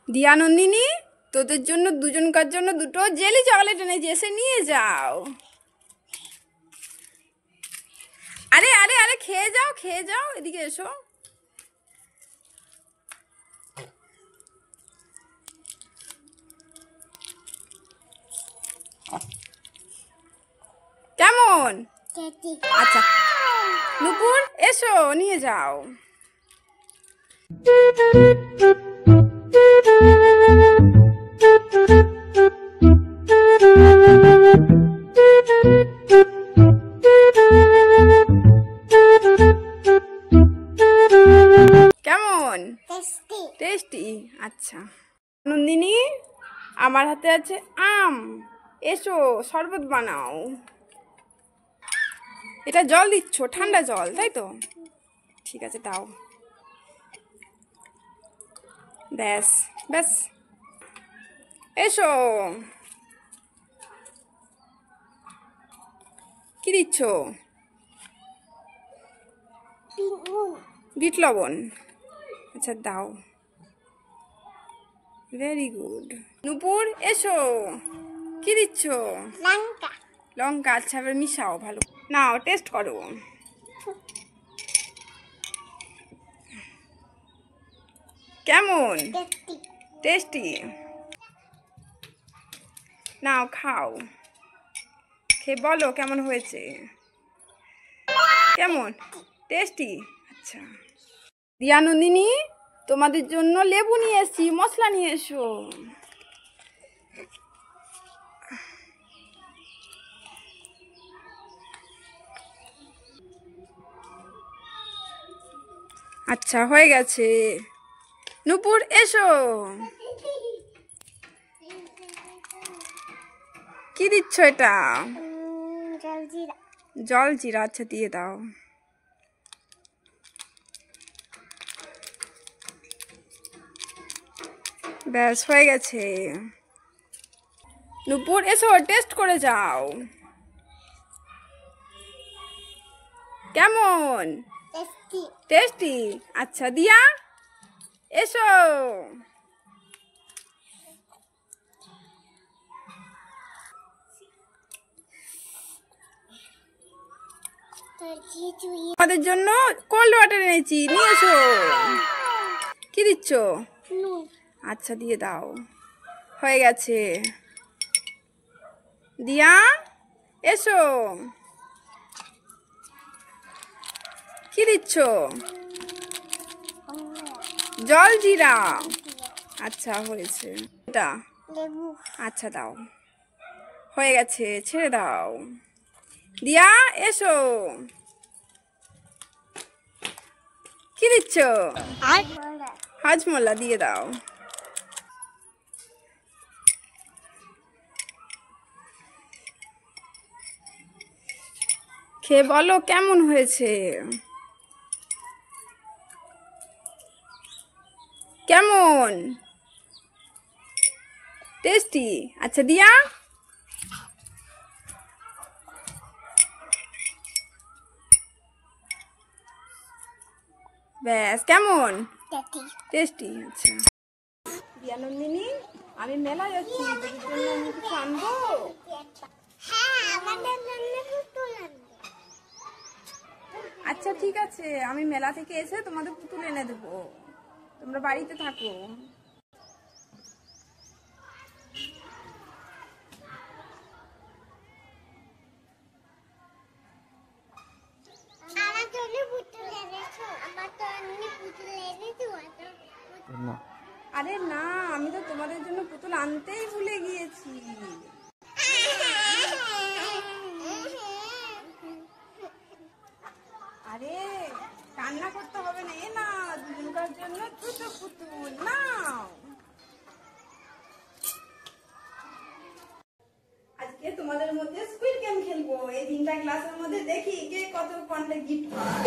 দিয়া নন্দিনী, তোদের জন্য দুজনকার জন্য দুটো জেলি চকলেট এনেছি, এসে নিয়ে যাও। আরে আরে আরে খেয়ে যাও, খেয়ে যাও, এদিকে এসো। কেমন? আচ্ছা নুপুর, এসো নিয়ে যাও। কেমন? টেস্টি। আচ্ছা নন্দিনী, আমার হাতে আছে আম, এসো শরবত বানাও। এটা জল দিচ্ছ, ঠান্ডা জল তাই তো? ঠিক আছে দাও। ব্যাস ব্যাস, এসো। কি দিচ্ছ? বিট লবণ। আচ্ছা দাও। Very good. নুপুর এসো। কি দিচ্ছ? লঙ্কা। লঙ্কা, আচ্ছা এবার মিশাও ভালো। নাও টেস্ট করো। কেমন? টেস্টি। নাও খাও, খেয়ে বলো কেমন হয়েছে। কেমন? টেস্টি। আচ্ছা দিয়া নন্দিনী, তোমাদের জন্য লেবু নিয়ে এসছি, মশলা নিয়ে এসো। আচ্ছা হয়ে গেছে। নুপুর এসো। কি দিচ্ছ এটা? জল জিরা। আচ্ছা দিয়ে দাও। ব্যাস হয়ে গেছে। নুপুর এসো, টেস্ট করে যাও। কেমন? টেস্টি। আচ্ছা দিয়া এসো। আমাদের জন্য কোল্ড ওয়াটার এনেছি, নিয়ে এসো। কি দিচ্ছ? আচ্ছা দিয়ে দাও। হয়ে গেছে। দিয়া এসো। কি দিচ্ছ? জল জিরা। আচ্ছা হয়েছে। এটা আচ্ছা দাও। হয়ে গেছে, ছেড়ে দাও। দিয়া এসো। কি দিচ্ছ? হাজমোলা দিয়ে দাও। খেয়ে বলো কেমন হয়েছে। কেমন? টেস্টি। আচ্ছা দিয়া ব্যাস কেমন? টেস্টি। আচ্ছা দিয়া নন্দিনী, আমি মেলা যাচ্ছি, তোদের জন্য আমি কিছু আনবো? আচ্ছা ঠিক আছে, আমি মেলা থেকে এসে তোমাদের পুতুল এনে দেবো, তোমরা বাড়িতে থাকো। আরে না, আমি তো তোমাদের জন্য পুতুল আনতেই ভুলে গিয়েছি। আরে কান্না করতে হবে না, এ না দুজনকার জন্য দুটো পুতুল নাও। আজকে তোমাদের মধ্যে স্কুইড গেম খেলবো, এই 3টা ক্লাসের মধ্যে দেখি কে কত কোনটা গিফট পায়।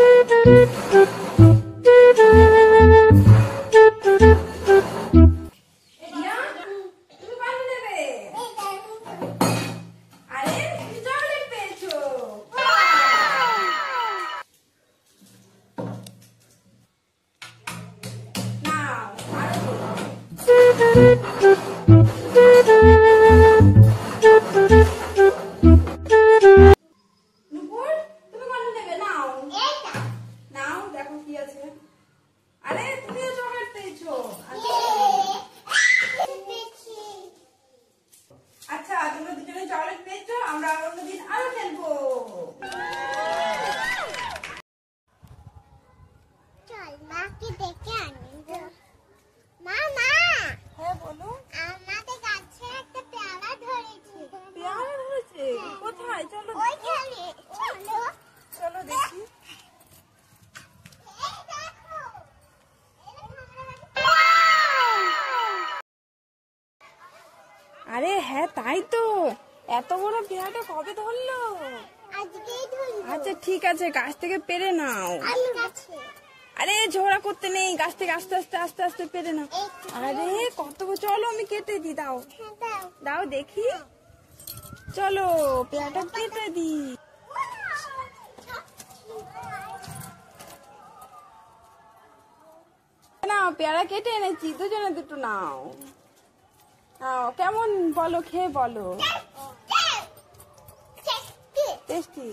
নুপুর, তুমি কোনটা নেবে? নাও নাও, দেখো কি আছে। আরে তুমিও চকলেট পেয়েছো। আচ্ছা তোমরা দুজনে চকলেট পেয়েছো, আমরা অন্যদিন আরো খেলবো। চল মাকে ডেকে আনি। মা মা, হ্যাঁ বলো। আমাদের গাছে একটা পেয়ারা ধরেছে। পেয়ারা ধরেছে? কোথায়? চলো ওইখানে চলো। চলো দেখি। এই দেখো। আরে হ্যাঁ তাই তো, এত বড় পেয়ারাটা কবে ধরলো? আজকেই ধরলো। আচ্ছা ঠিক আছে, গাছ থেকে পেরে নাও। আলু গাছে। আরে ঝগড়া করতে নেই, গাছ থেকে আস্তে আস্তে আস্তে আস্তে পেরে নাও। আরে কত, চলো আমি কেটে দিই, দাও হ্যাঁ দাও। দাও দেখি। চলো পেয়ারাটা কেটে দি। নাও পেয়ারা কেটে এনেছি, দুজনে দুটো নাও। নাও, কেমন বলো, খেয়ে বলো। টেস্টি। টেস্টি।